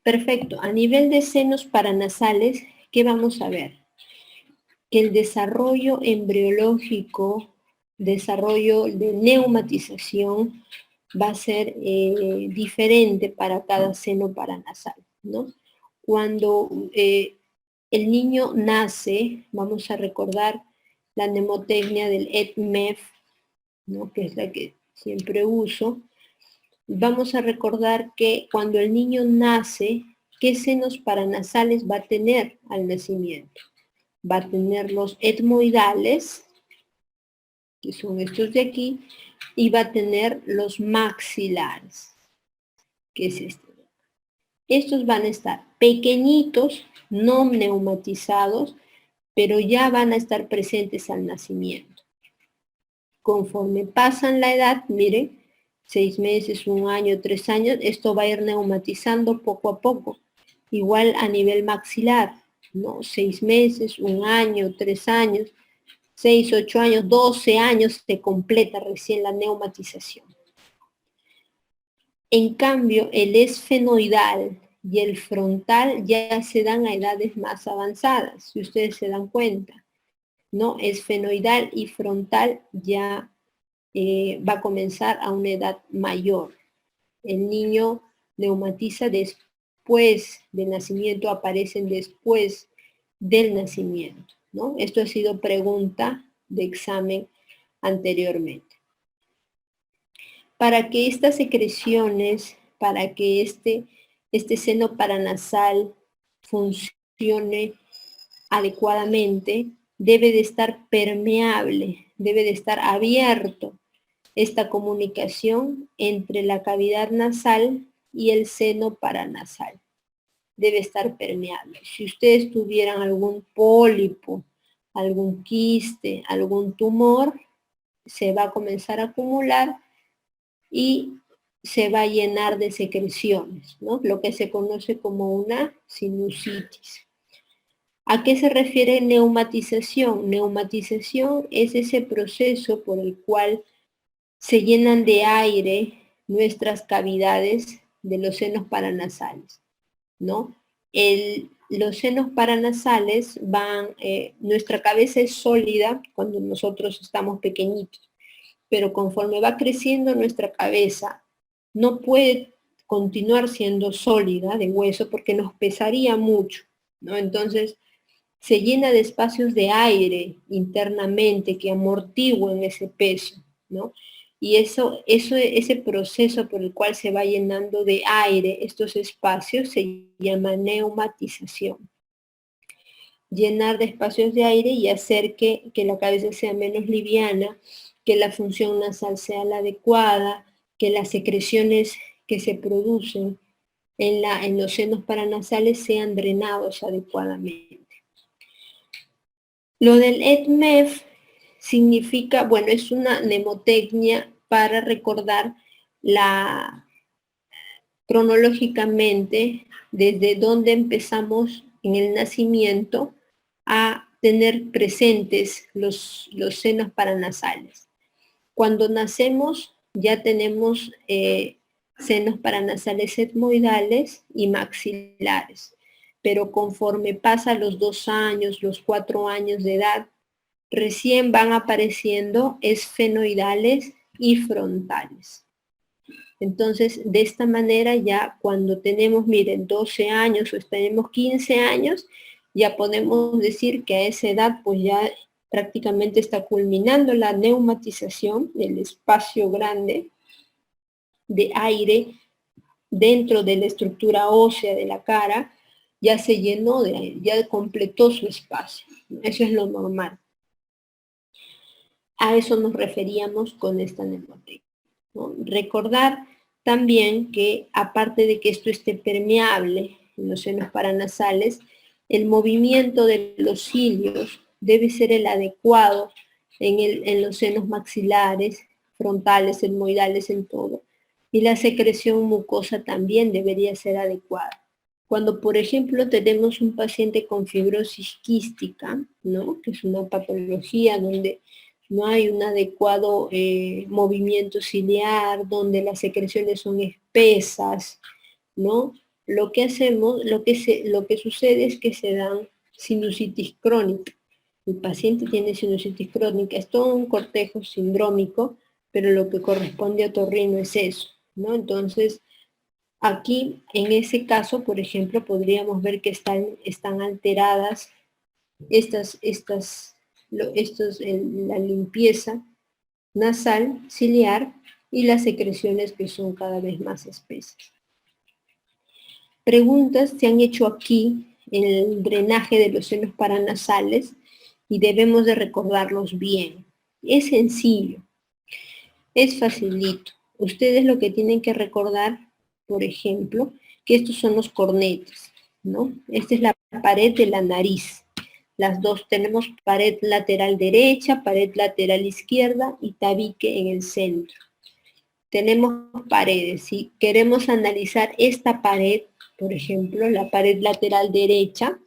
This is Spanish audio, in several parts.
Perfecto. A nivel de senos paranasales, ¿qué vamos a ver? Que el desarrollo embriológico, desarrollo de neumatización, va a ser diferente para cada seno paranasal, ¿no? Cuando el niño nace, vamos a recordar la mnemotecnia del ETMEF, ¿no? Que es la que siempre uso. Vamos a recordar que cuando el niño nace, ¿qué senos paranasales va a tener al nacimiento? Va a tener los etmoidales, que son estos de aquí, y va a tener los maxilares, que es este. Estos van a estar pequeñitos, no neumatizados, pero ya van a estar presentes al nacimiento. Conforme pasan la edad, miren, 6 meses, 1 año, 3 años, esto va a ir neumatizando poco a poco. Igual a nivel maxilar, ¿no? 6 meses, 1 año, 3 años, 6, 8 años, 12 años se completa recién la neumatización. En cambio, el esfenoidal y el frontal ya se dan a edades más avanzadas, si ustedes se dan cuenta, ¿no? Esfenoidal y frontal ya va a comenzar a una edad mayor. El niño neumatiza después del nacimiento, aparecen después del nacimiento, ¿no? Esto ha sido pregunta de examen anteriormente. Para que estas secreciones, para que este seno paranasal funcione adecuadamente, debe de estar permeable, debe de estar abierto esta comunicación entre la cavidad nasal y el seno paranasal. Debe estar permeable. Si ustedes tuvieran algún pólipo, algún quiste, algún tumor, se va a comenzar a acumular y se va a llenar de secreciones, ¿no? Lo que se conoce como una sinusitis. ¿A qué se refiere neumatización? Neumatización es ese proceso por el cual se llenan de aire nuestras cavidades de los senos paranasales, ¿no? Los senos paranasales van, nuestra cabeza es sólida cuando nosotros estamos pequeñitos, pero conforme va creciendo nuestra cabeza, no puede continuar siendo sólida de hueso porque nos pesaría mucho, ¿no? Entonces, se llena de espacios de aire internamente que amortigüen ese peso, ¿no? Y ese proceso por el cual se va llenando de aire estos espacios se llama neumatización. Llenar de espacios de aire y hacer que la cabeza sea menos liviana, que la función nasal sea la adecuada, que las secreciones que se producen en los senos paranasales sean drenados adecuadamente. Lo del ETMEF significa, bueno, es una mnemotecnia para recordar cronológicamente desde donde empezamos en el nacimiento a tener presentes los senos paranasales. Cuando nacemos ya tenemos senos paranasales etmoidales y maxilares, pero conforme pasan los 2 años, los 4 años de edad, recién van apareciendo esfenoidales y frontales. Entonces, de esta manera ya cuando tenemos, miren, 12 años o tenemos 15 años, ya podemos decir que a esa edad pues ya prácticamente está culminando la neumatización del espacio grande de aire dentro de la estructura ósea de la cara, ya se llenó de aire, ya completó su espacio. Eso es lo normal. A eso nos referíamos con esta mnemotecnia, ¿no? Recordar también que aparte de que esto esté permeable en los senos paranasales, el movimiento de los cilios debe ser el adecuado en los senos maxilares, frontales, etmoidales, en todo. Y la secreción mucosa también debería ser adecuada. Cuando, por ejemplo, tenemos un paciente con fibrosis quística, ¿no? Que es una patología donde no hay un adecuado movimiento ciliar, donde las secreciones son espesas, ¿no? lo que hacemos, lo que sucede es que se dan sinusitis crónica. El paciente tiene sinusitis crónica, es todo un cortejo sindrómico, pero lo que corresponde a otorrino es eso, ¿no? Entonces, aquí, en ese caso, por ejemplo, podríamos ver que están alteradas la limpieza nasal, ciliar y las secreciones que son cada vez más espesas. Preguntas se han hecho aquí en el drenaje de los senos paranasales y debemos de recordarlos bien. Es sencillo, es facilito. Ustedes lo que tienen que recordar, por ejemplo, que estos son los cornetes, ¿no? Esta es la pared de la nariz. Las dos tenemos pared lateral derecha, pared lateral izquierda y tabique en el centro. Tenemos paredes. Si queremos analizar esta pared, por ejemplo, la pared lateral derecha,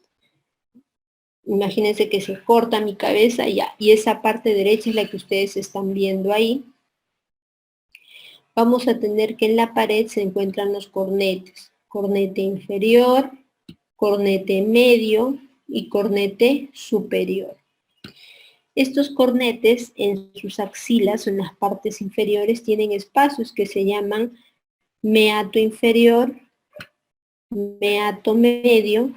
imagínense que se corta mi cabeza ya, y esa parte derecha es la que ustedes están viendo ahí. Vamos a tener que en la pared se encuentran los cornetes. Cornete inferior, cornete medio y cornete superior. Estos cornetes en sus axilas, en las partes inferiores, tienen espacios que se llaman meato inferior, meato medio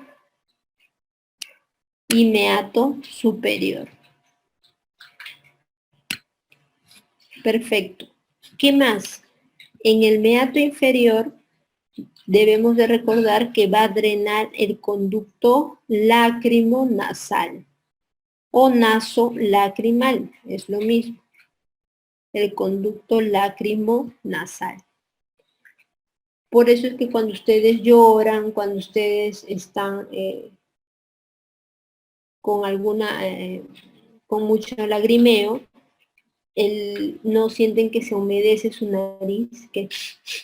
y meato superior. Perfecto. ¿Qué más? En el meato inferior debemos de recordar que va a drenar el conducto lácrimo-nasal o naso-lacrimal, es lo mismo. El conducto lácrimo-nasal. Por eso es que cuando ustedes lloran, cuando ustedes están con mucho lagrimeo, no sienten que se humedece su nariz, que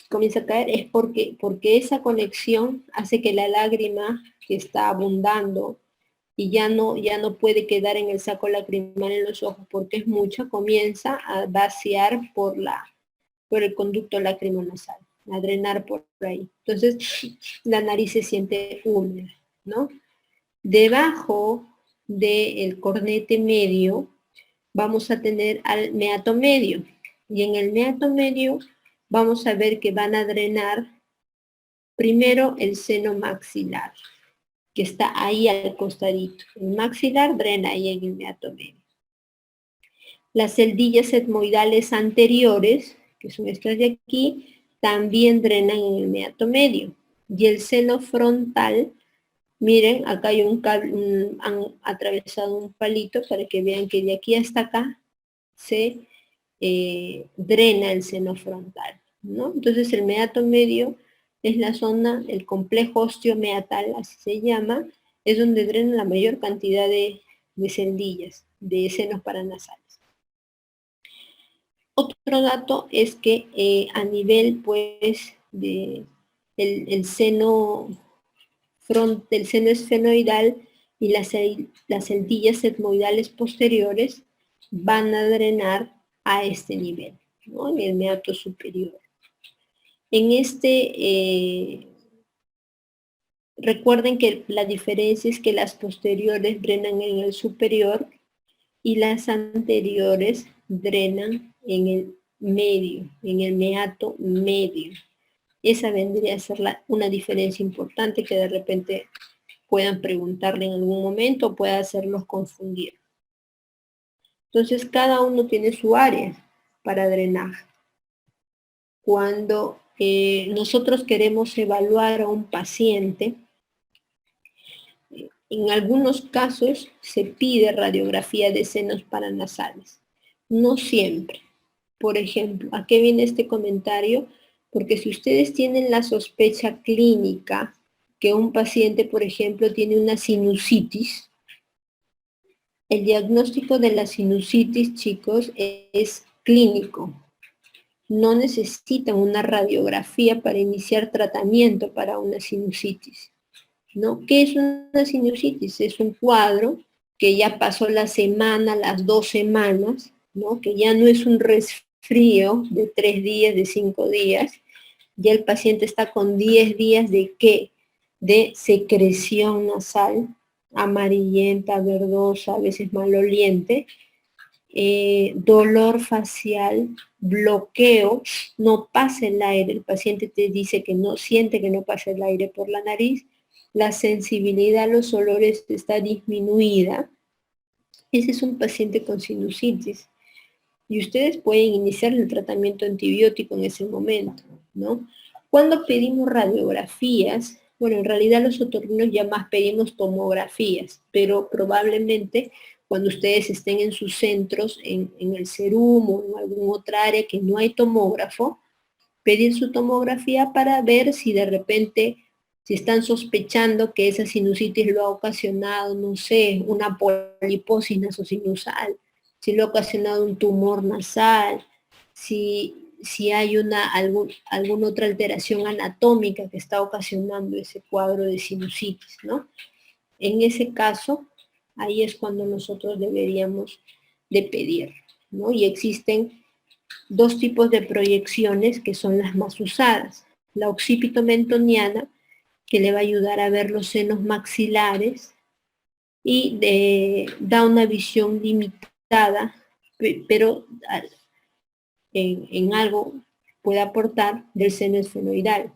comienza a caer, es porque esa conexión hace que la lágrima que está abundando y ya no puede quedar en el saco lacrimal en los ojos porque es mucha, comienza a vaciar por el conducto lacrimonasal, a drenar por ahí. Entonces, la nariz se siente húmeda, ¿no? Debajo del cornete medio vamos a tener al meato medio. Y en el meato medio vamos a ver que van a drenar primero el seno maxilar, que está ahí al costadito. El maxilar drena ahí en el meato medio. Las celdillas etmoidales anteriores, que son estas de aquí, también drenan en el meato medio. Y el seno frontal, miren, acá hay han atravesado un palito para que vean que de aquí hasta acá se drena el seno frontal, ¿no? Entonces el meato medio es la zona, el complejo osteomeatal, así se llama, es donde drena la mayor cantidad de celdillas, de senos paranasales. Otro dato es que a nivel, pues, el seno esfenoidal y las celdillas etmoidales posteriores van a drenar a este nivel, ¿no? En el meato superior. En recuerden que la diferencia es que las posteriores drenan en el superior y las anteriores drenan en el medio, en el meato medio. Esa vendría a ser una diferencia importante que de repente puedan preguntarle en algún momento o pueda hacerlos confundir. Entonces, cada uno tiene su área para drenar. Cuando nosotros queremos evaluar a un paciente, en algunos casos se pide radiografía de senos paranasales. No siempre. Por ejemplo, ¿a qué viene este comentario? Porque si ustedes tienen la sospecha clínica que un paciente, por ejemplo, tiene una sinusitis, el diagnóstico de la sinusitis, chicos, es clínico. No necesitan una radiografía para iniciar tratamiento para una sinusitis, ¿no? ¿Qué es una sinusitis? Es un cuadro que ya pasó la semana, las 2 semanas, ¿no? Que ya no es un resfrío de 3 días, de 5 días, ya el paciente está con 10 días de ¿qué? De secreción nasal, amarillenta, verdosa, a veces maloliente, dolor facial, bloqueo, no pasa el aire, el paciente te dice que no siente que no pasa el aire por la nariz, la sensibilidad a los olores está disminuida. Ese es un paciente con sinusitis. Y ustedes pueden iniciar el tratamiento antibiótico en ese momento, ¿no? Cuando pedimos radiografías, bueno, en realidad los otorrinos ya más pedimos tomografías, pero probablemente cuando ustedes estén en sus centros, en el Serum o en alguna otra área que no hay tomógrafo, pedir su tomografía para ver si de repente, si están sospechando que esa sinusitis lo ha ocasionado, no sé, una poliposis nasosinusal, si lo ha ocasionado un tumor nasal, si hay alguna otra alteración anatómica que está ocasionando ese cuadro de sinusitis, ¿no? En ese caso, ahí es cuando nosotros deberíamos de pedir, ¿no? Y existen dos tipos de proyecciones que son las más usadas. La occipito-mentoniana, que le va a ayudar a ver los senos maxilares y da una visión limitada, pero en algo puede aportar del seno esfenoidal.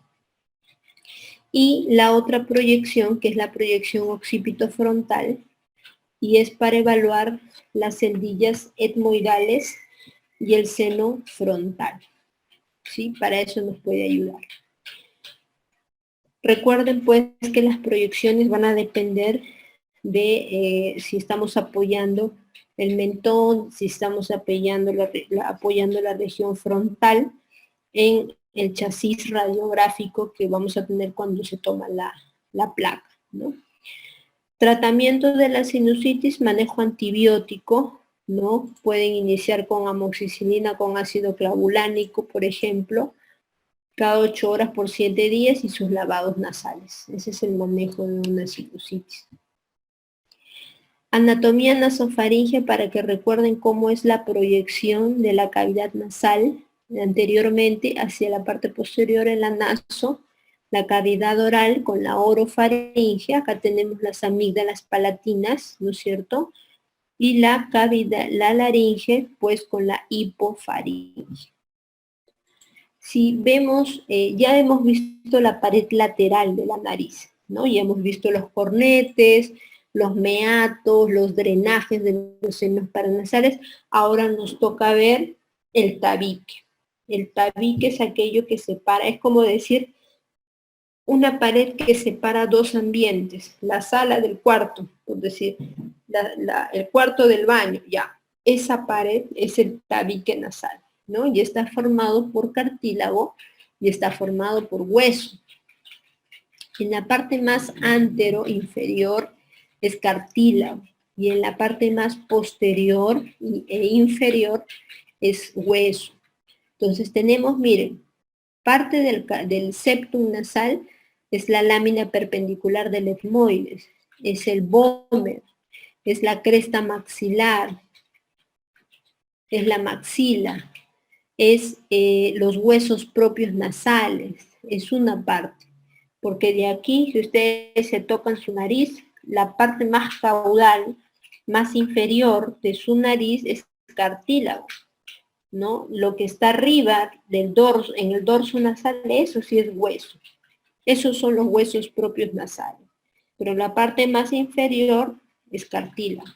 Y la otra proyección, que es la proyección occipito-frontal, y es para evaluar las celdillas etmoidales y el seno frontal. ¿Sí? Para eso nos puede ayudar. Recuerden pues que las proyecciones van a depender de si estamos apoyando el mentón, si estamos apoyando la región frontal en el chasis radiográfico que vamos a tener cuando se toma la placa, ¿no? Tratamiento de la sinusitis, manejo antibiótico, ¿no? Pueden iniciar con amoxicilina con ácido clavulánico, por ejemplo, cada 8 horas por 7 días y sus lavados nasales. Ese es el manejo de una sinusitis. Anatomía nasofaringe para que recuerden cómo es la proyección de la cavidad nasal anteriormente hacia la parte posterior en la naso, la cavidad oral con la orofaringe, acá tenemos las amígdalas palatinas, ¿no es cierto? Y la cavidad, la laringe, pues con la hipofaringe. Si vemos, ya hemos visto la pared lateral de la nariz, ¿no? Ya hemos visto los cornetes, los meatos, los drenajes de los senos paranasales. Ahora nos toca ver el tabique. El tabique es aquello que separa, es como decir una pared que separa dos ambientes, la sala del cuarto, por decir, el cuarto del baño, ya. Esa pared es el tabique nasal, ¿no? Y está formado por cartílago y está formado por hueso. En la parte más antero inferior es cartílago y en la parte más posterior e inferior es hueso. Entonces tenemos, miren, parte del septum nasal es la lámina perpendicular del etmoides, es el vómer, es la cresta maxilar, es la maxila, es los huesos propios nasales, es una parte. Porque de aquí, si ustedes se tocan su nariz, la parte más caudal, más inferior de su nariz es cartílago, ¿no? Lo que está arriba del dorso, en el dorso nasal, eso sí es hueso. Esos son los huesos propios nasales. Pero la parte más inferior es cartílago.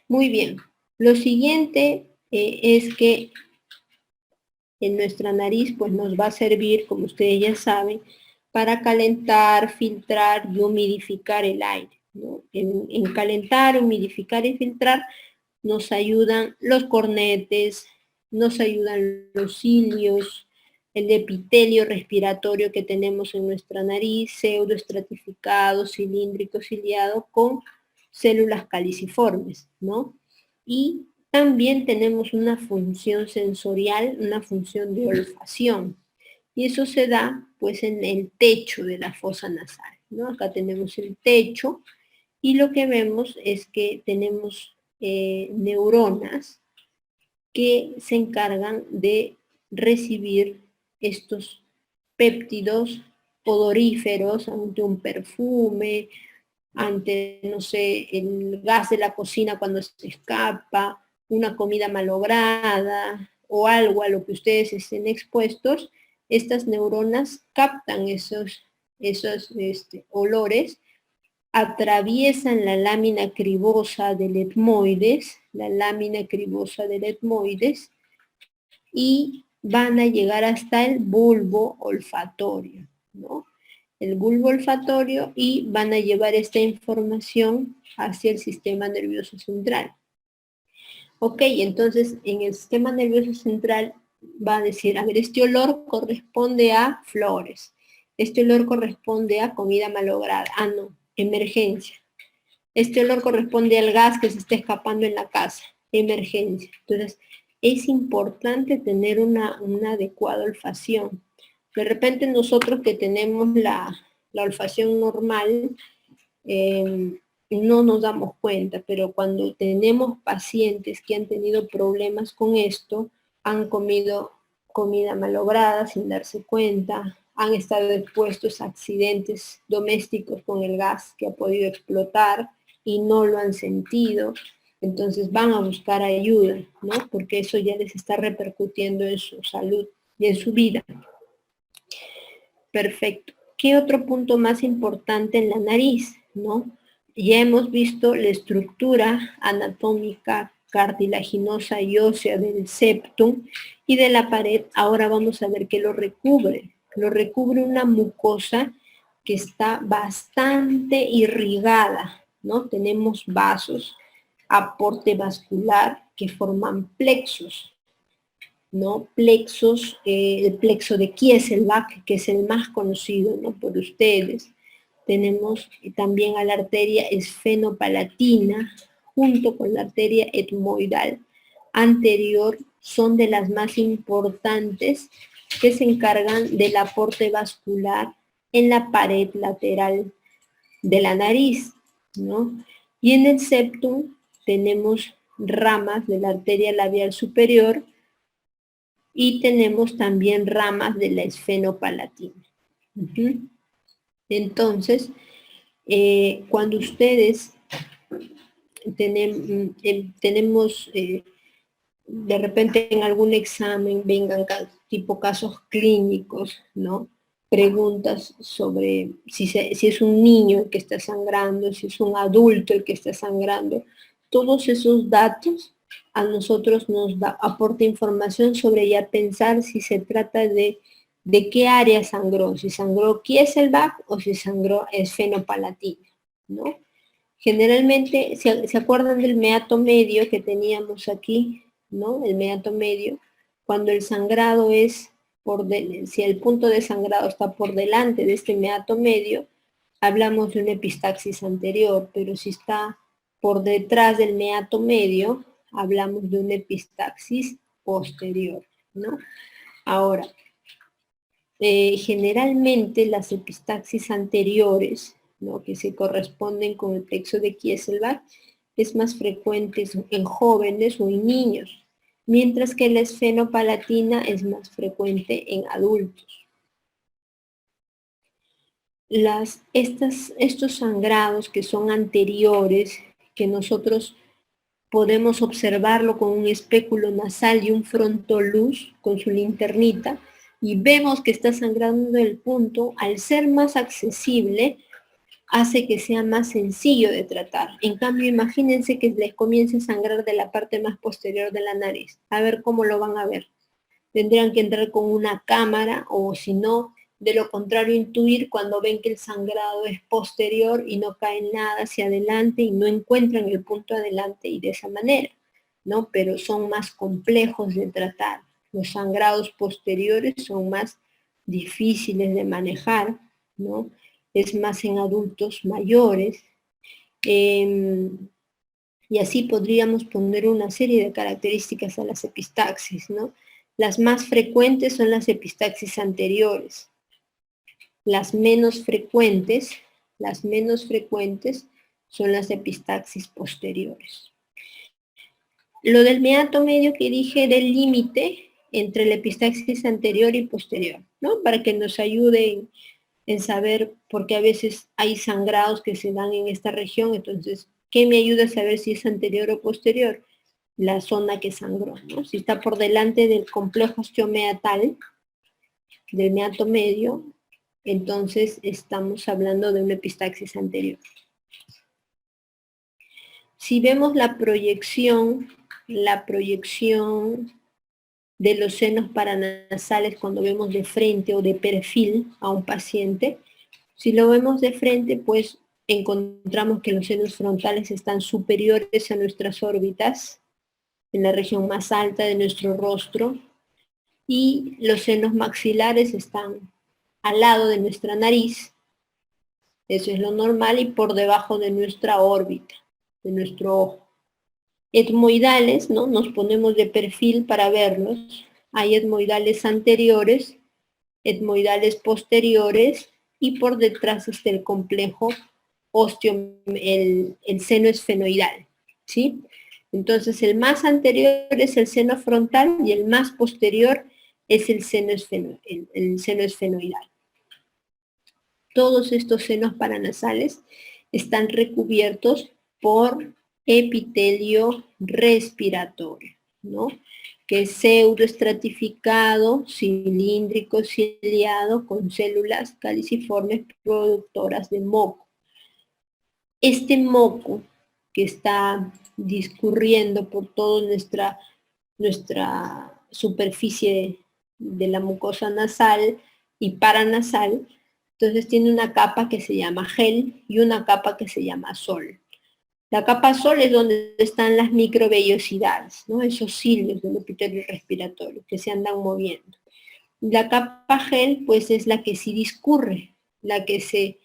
Muy bien. Lo siguiente es que en nuestra nariz pues nos va a servir, como ustedes ya saben, para calentar, filtrar y humidificar el aire, ¿no? En calentar, humidificar y filtrar nos ayudan los cornetes, nos ayudan los cilios, el epitelio respiratorio que tenemos en nuestra nariz, pseudoestratificado, cilíndrico, ciliado, con células caliciformes, ¿no? Y también tenemos una función sensorial, una función de olfacción. Y eso se da pues en el techo de la fosa nasal, ¿no? Acá tenemos el techo y lo que vemos es que tenemos neuronas que se encargan de recibir estos péptidos odoríferos ante un perfume, ante, no sé, el gas de la cocina cuando se escapa, una comida malograda o algo a lo que ustedes estén expuestos, estas neuronas captan esos olores, atraviesan la lámina cribosa del etmoides, y van a llegar hasta el bulbo olfatorio, ¿no? El bulbo olfatorio, y van a llevar esta información hacia el sistema nervioso central. Ok, entonces en el sistema nervioso central va a decir, a ver, este olor corresponde a flores, este olor corresponde a comida malograda, ah no, emergencia. Este olor corresponde al gas que se está escapando en la casa, emergencia. Entonces, es importante tener una adecuada olfacción. De repente nosotros que tenemos la olfacción normal, no nos damos cuenta, pero cuando tenemos pacientes que han tenido problemas con esto, han comido comida malograda sin darse cuenta, han estado expuestos a accidentes domésticos con el gas que ha podido explotar y no lo han sentido, entonces van a buscar ayuda, ¿no? Porque eso ya les está repercutiendo en su salud y en su vida. Perfecto. ¿Qué otro punto más importante en la nariz, no? Ya hemos visto la estructura anatómica, cartilaginosa y ósea del septum y de la pared. Ahora vamos a ver qué lo recubre. Lo recubre una mucosa que está bastante irrigada, ¿no? Tenemos vasos, aporte vascular que forman plexos, ¿no? Plexos, el plexo de Kieselbach, que es el más conocido, ¿no?, por ustedes. Tenemos también a la arteria esfenopalatina, junto con la arteria etmoidal anterior, son de las más importantes que se encargan del aporte vascular en la pared lateral de la nariz, ¿no? Y en el septum tenemos ramas de la arteria labial superior, y tenemos también ramas de la esfenopalatina. Entonces, cuando ustedes tenemos, de repente en algún examen vengan tipo casos clínicos, ¿no? Preguntas sobre si es un niño el que está sangrando, si es un adulto el que está sangrando. Todos esos datos a nosotros nos aporta información sobre ya pensar si se trata de qué área sangró, si sangró Kieselbach o si sangró esfenopalatina, ¿no? Generalmente, ¿se acuerdan del meato medio que teníamos aquí, ¿no? El meato medio, cuando el sangrado es si el punto de sangrado está por delante de este meato medio, hablamos de una epistaxis anterior, pero si está por detrás del meato medio, hablamos de una epistaxis posterior, ¿no? Ahora, generalmente las epistaxis anteriores, ¿no?, que se corresponden con el plexo de Kieselbach, es más frecuente en jóvenes o en niños, mientras que la esfenopalatina es más frecuente en adultos. Estos sangrados que son anteriores, que nosotros podemos observarlo con un espéculo nasal y un frontoluz con su linternita, y vemos que está sangrando el punto, al ser más accesible, hace que sea más sencillo de tratar. En cambio, imagínense que les comience a sangrar de la parte más posterior de la nariz. A ver cómo lo van a ver. Tendrían que entrar con una cámara, o si no, de lo contrario, intuir cuando ven que el sangrado es posterior y no cae nada hacia adelante y no encuentran el punto adelante, y de esa manera, ¿no? Pero son más complejos de tratar. Los sangrados posteriores son más difíciles de manejar, ¿no? Es más en adultos mayores. Y así podríamos poner una serie de características a las epistaxis, ¿no? Las más frecuentes son las epistaxis anteriores. Las menos frecuentes son las epistaxis posteriores. Lo del meato medio que dije del límite entre la epistaxis anterior y posterior, ¿no? Para que nos ayude en saber, porque a veces hay sangrados que se dan en esta región, entonces, ¿qué me ayuda a saber si es anterior o posterior? La zona que sangró, ¿no? Si está por delante del complejo osteomeatal, del meato medio, entonces estamos hablando de una epistaxis anterior. Si vemos la proyección de los senos paranasales cuando vemos de frente o de perfil a un paciente, si lo vemos de frente, pues encontramos que los senos frontales están superiores a nuestras órbitas, en la región más alta de nuestro rostro, y los senos maxilares están al lado de nuestra nariz, eso es lo normal, y por debajo de nuestra órbita, de nuestro ojo. Etmoidales, ¿no? Nos ponemos de perfil para verlos. Hay etmoidales anteriores, etmoidales posteriores, y por detrás está el complejo el seno esfenoidal, ¿sí? Entonces el más anterior es el seno frontal y el más posterior es el seno esfenoidal. Todos estos senos paranasales están recubiertos por epitelio respiratorio, ¿no? Que es pseudoestratificado, cilíndrico, ciliado, con células caliciformes productoras de moco. Este moco que está discurriendo por toda nuestra superficie de la mucosa nasal y paranasal, entonces tiene una capa que se llama gel y una capa que se llama sol. La capa sol es donde están las microvellosidades, ¿no? Esos cilios del epitelio respiratorio que se andan moviendo. La capa gel, pues, es la que sí discurre, la que se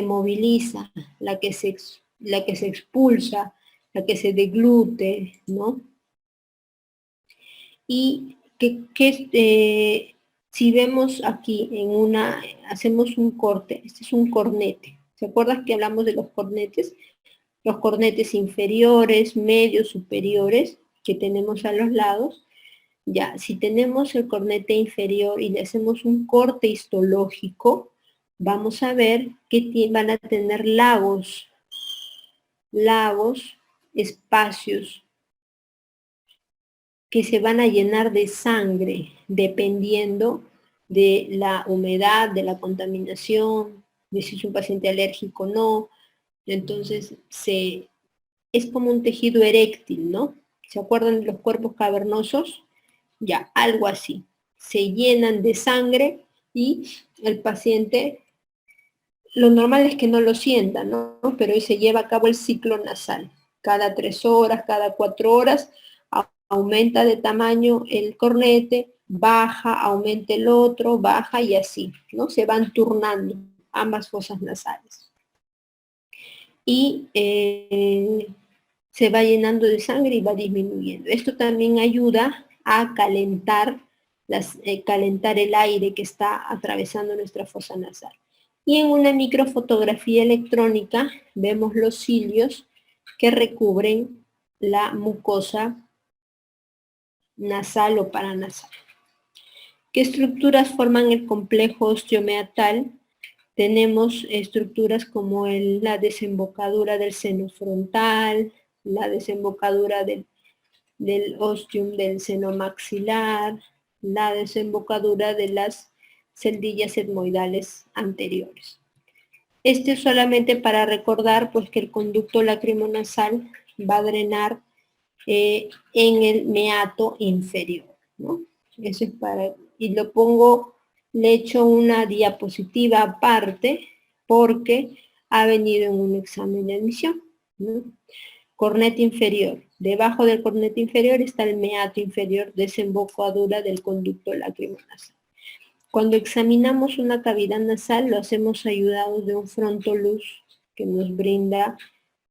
moviliza, la que se expulsa, la que se deglute, ¿no? Y si vemos aquí hacemos un corte, este es un cornete. ¿Se acuerdan que hablamos de los cornetes? Los cornetes inferiores, medios, superiores, que tenemos a los lados. Ya, si tenemos el cornete inferior y le hacemos un corte histológico, vamos a ver que van a tener lagos, espacios que se van a llenar de sangre dependiendo de la humedad, de la contaminación, de si es un paciente alérgico o no. Entonces, es como un tejido eréctil, ¿no? ¿Se acuerdan de los cuerpos cavernosos? Ya, algo así. Se llenan de sangre y el paciente, lo normal es que no lo sienta, ¿no? Pero se lleva a cabo el ciclo nasal. Cada 3 horas, cada 4 horas, aumenta de tamaño el cornete, baja, aumenta el otro, baja y así, ¿no? Se van turnando ambas fosas nasales. Y se va llenando de sangre y va disminuyendo. Esto también ayuda a calentar el aire que está atravesando nuestra fosa nasal. Y en una microfotografía electrónica vemos los cilios que recubren la mucosa nasal o paranasal. ¿Qué estructuras forman el complejo osteomeatal? Tenemos estructuras como la desembocadura del seno frontal, la desembocadura del ostium del seno maxilar, la desembocadura de las celdillas etmoidales anteriores. Este es solamente para recordar pues, que el conducto lacrimonasal va a drenar en el meato inferior, ¿no? Eso es y lo pongo, le echo una diapositiva aparte porque ha venido en un examen de admisión, ¿no? Cornete inferior. Debajo del cornete inferior está el meato inferior, desembocadura del conducto lacrimonasal. Cuando examinamos una cavidad nasal, lo hacemos ayudados de un frontoluz que nos brinda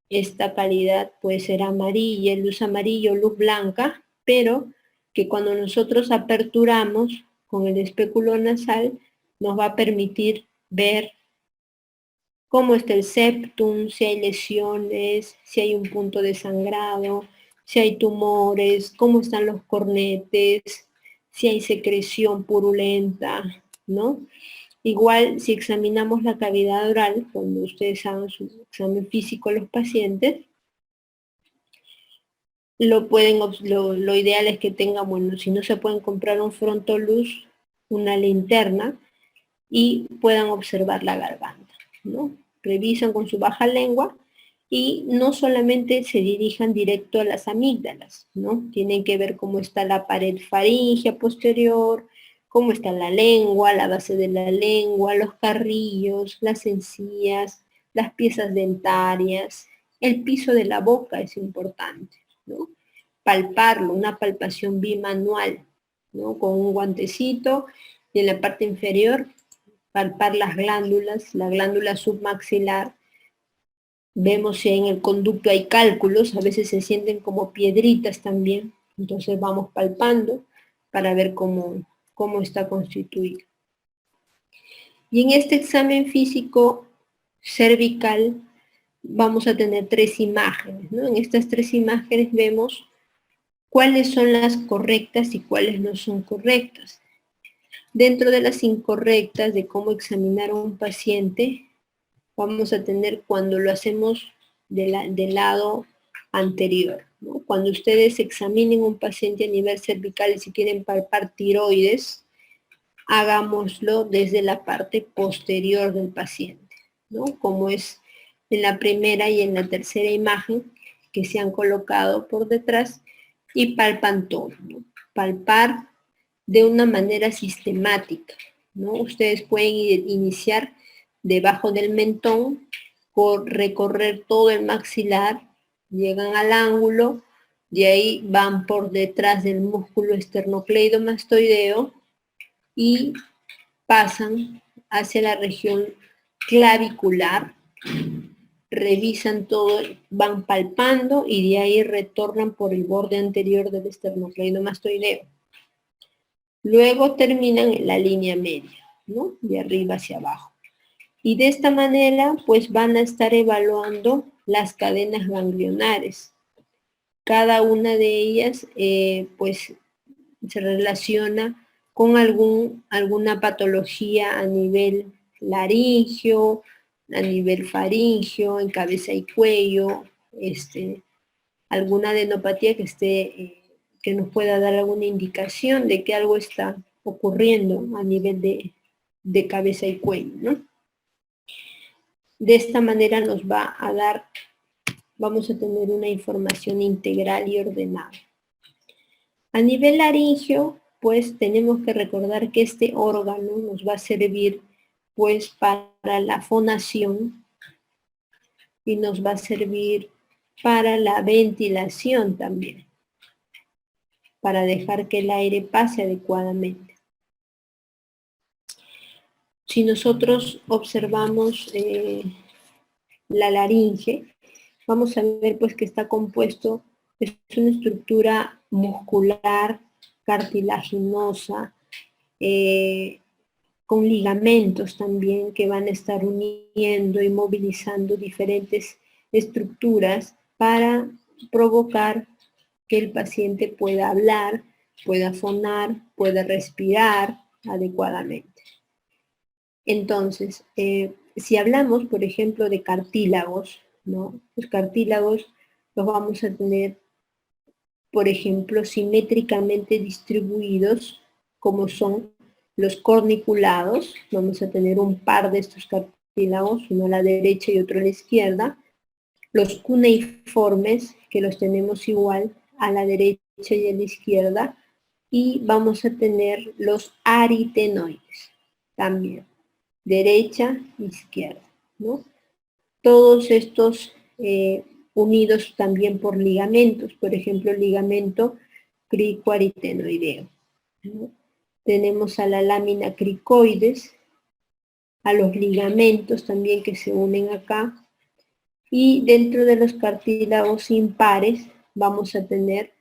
esta calidad, puede ser amarilla, luz amarilla o luz blanca, pero que cuando nosotros aperturamos con el espéculo nasal, nos va a permitir ver cómo está el septum, si hay lesiones, si hay un punto de sangrado, si hay tumores, cómo están los cornetes, si hay secreción purulenta, ¿no? Igual, si examinamos la cavidad oral, cuando ustedes hagan su examen físico a los pacientes, lo ideal es que tengan, bueno, si no se pueden comprar un frontoluz, una linterna, y puedan observar la garganta, ¿no? Revisan con su baja lengua y no solamente se dirijan directo a las amígdalas, ¿no? Tienen que ver cómo está la pared faríngea posterior, cómo está la lengua, la base de la lengua, los carrillos, las encías, las piezas dentarias, el piso de la boca es importante, ¿no? Palparlo, una palpación bimanual, ¿no? Con un guantecito y en la parte inferior palpar las glándulas, la glándula submaxilar. Vemos si en el conducto hay cálculos, a veces se sienten como piedritas también, entonces vamos palpando para ver cómo está constituido. Y en este examen físico cervical vamos a tener 3 imágenes, ¿no? En estas 3 imágenes vemos cuáles son las correctas y cuáles no son correctas. Dentro de las incorrectas de cómo examinar a un paciente, vamos a tener cuando lo hacemos del lado anterior, ¿no? Cuando ustedes examinen un paciente a nivel cervical y si quieren palpar tiroides, hagámoslo desde la parte posterior del paciente, ¿no? Como es en la primera y en la tercera imagen que se han colocado por detrás y palpan todo, ¿no? Palpar de una manera sistemática, ¿no? Ustedes pueden iniciar debajo del mentón, por recorrer todo el maxilar, llegan al ángulo, de ahí van por detrás del músculo esternocleidomastoideo y pasan hacia la región clavicular, revisan todo, van palpando y de ahí retornan por el borde anterior del esternocleidomastoideo. Luego terminan en la línea media, ¿no? De arriba hacia abajo. Y de esta manera, pues van a estar evaluando las cadenas ganglionares. Cada una de ellas, pues, se relaciona con alguna patología a nivel laringio, a nivel faringio, en cabeza y cuello, alguna adenopatía que nos pueda dar alguna indicación de que algo está ocurriendo a nivel de cabeza y cuello, ¿no? De esta manera nos va a dar, vamos a tener una información integral y ordenada. A nivel laringio, pues tenemos que recordar que este órgano nos va a servir pues para la fonación y nos va a servir para la ventilación también, para dejar que el aire pase adecuadamente. Si nosotros observamos la laringe, vamos a ver pues que está compuesto, es una estructura muscular, cartilaginosa, con ligamentos también que van a estar uniendo y movilizando diferentes estructuras para provocar que el paciente pueda hablar, pueda fonar, pueda respirar adecuadamente. Entonces, si hablamos, por ejemplo, de cartílagos, ¿no? Los cartílagos los vamos a tener, por ejemplo, simétricamente distribuidos, como son los corniculados. Vamos a tener un par de estos cartílagos, uno a la derecha y otro a la izquierda. Los cuneiformes, que los tenemos igual a la derecha y a la izquierda. Y vamos a tener los aritenoides también, derecha, izquierda, ¿no? Todos estos unidos también por ligamentos, por ejemplo, el ligamento cricoaritenoideo, ¿no? Tenemos a la lámina cricoides, a los ligamentos también que se unen acá, y dentro de los cartílagos impares vamos a tener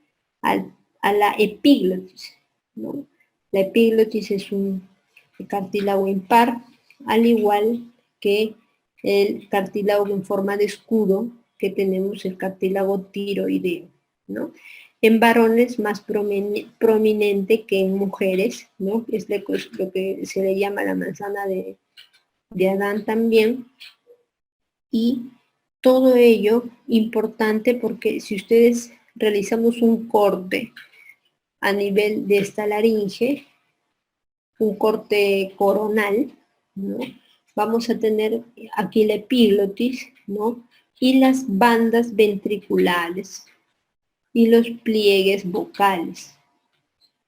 a la epiglotis, ¿no? La epiglotis es un cartílago impar, al igual que el cartílago en forma de escudo que tenemos el cartílago tiroideo, ¿no? en varones más prominente que en mujeres, ¿no? Es lo que se le llama la manzana de Adán también. Y todo ello importante porque si ustedes realizamos un corte a nivel de esta laringe, un corte coronal, ¿no? Vamos a tener aquí la epiglotis, ¿no? Y las bandas ventriculares y los pliegues vocales.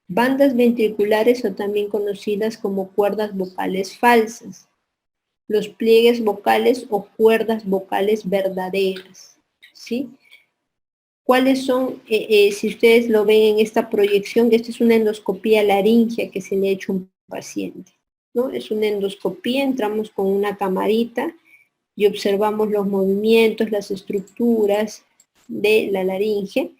Bandas ventriculares son también conocidas como cuerdas vocales falsas. Los pliegues vocales o cuerdas vocales verdaderas, ¿sí? ¿Cuáles son, si ustedes lo ven en esta proyección, esta es una endoscopía laringea que se le ha hecho a un paciente, ¿no? Es una endoscopía, entramos con una camarita y observamos los movimientos, las estructuras de la laringe.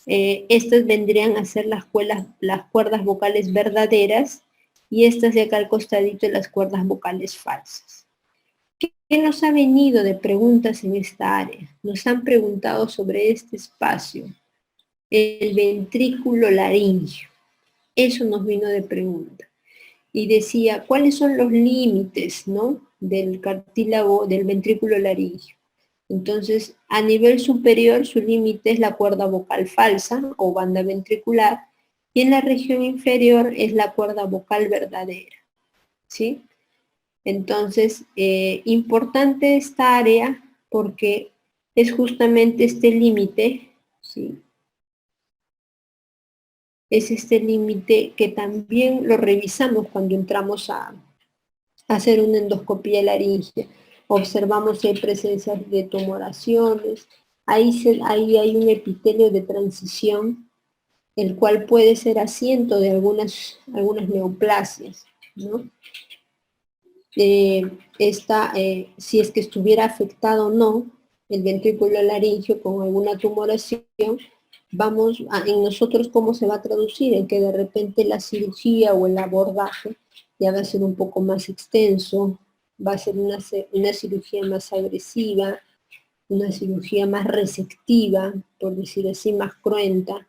Estas vendrían a ser las cuerdas vocales verdaderas y estas de acá al costadito las cuerdas vocales falsas. ¿Qué nos ha venido de preguntas en esta área? Nos han preguntado sobre este espacio, el ventrículo laringio. Eso nos vino de pregunta. Y decía, ¿cuáles son los límites, ¿no?, del cartílago del ventrículo laringio? Entonces, a nivel superior su límite es la cuerda vocal falsa o banda ventricular, y en la región inferior es la cuerda vocal verdadera, ¿sí? Entonces, importante esta área porque es justamente este límite, ¿sí? Es este límite que también lo revisamos cuando entramos a hacer una endoscopía laringea. Observamos si hay presencia de tumoraciones, ahí hay un epitelio de transición, el cual puede ser asiento de algunas neoplasias, ¿no? Si es que estuviera afectado o no el ventrículo laringio con alguna tumoración, en nosotros cómo se va a traducir, en que de repente la cirugía o el abordaje ya va a ser un poco más extenso, va a ser una cirugía más agresiva, una cirugía más resectiva, por decir así, más cruenta.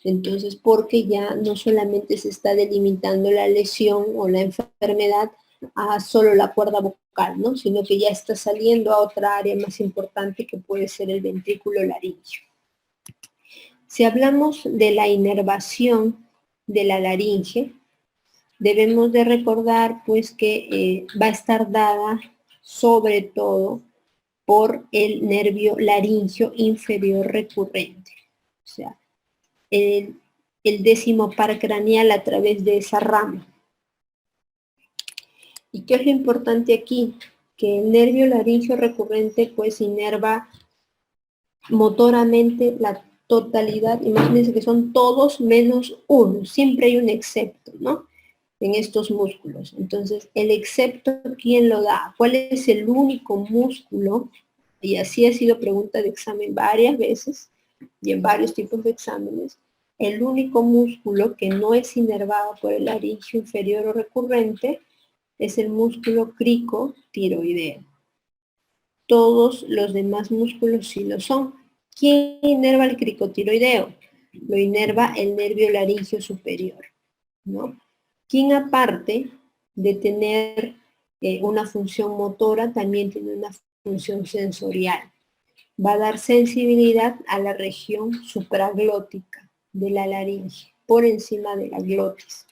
Entonces, porque ya no solamente se está delimitando la lesión o la enfermedad a solo la cuerda vocal, ¿no?, sino que ya está saliendo a otra área más importante que puede ser el ventrículo laringio. Si hablamos de la inervación de la laringe, debemos de recordar pues que va a estar dada sobre todo por el nervio laringio inferior recurrente, o sea, el 10º par craneal a través de esa rama. ¿Y qué es lo importante aquí? Que el nervio laringio recurrente pues inerva motoramente la totalidad, imagínense que son todos menos uno, siempre hay un excepto, ¿no?, en estos músculos. Entonces, el excepto, ¿quién lo da? ¿Cuál es el único músculo? Y así ha sido pregunta de examen varias veces, y en varios tipos de exámenes. El único músculo que no es inervado por el laringio inferior o recurrente es el músculo cricotiroideo. Todos los demás músculos sí lo son. ¿Quién inerva el cricotiroideo? Lo inerva el nervio laringio superior, ¿no? ¿Quién, aparte de tener una función motora, también tiene una función sensorial? Va a dar sensibilidad a la región supraglótica de la laringe, por encima de la glotis.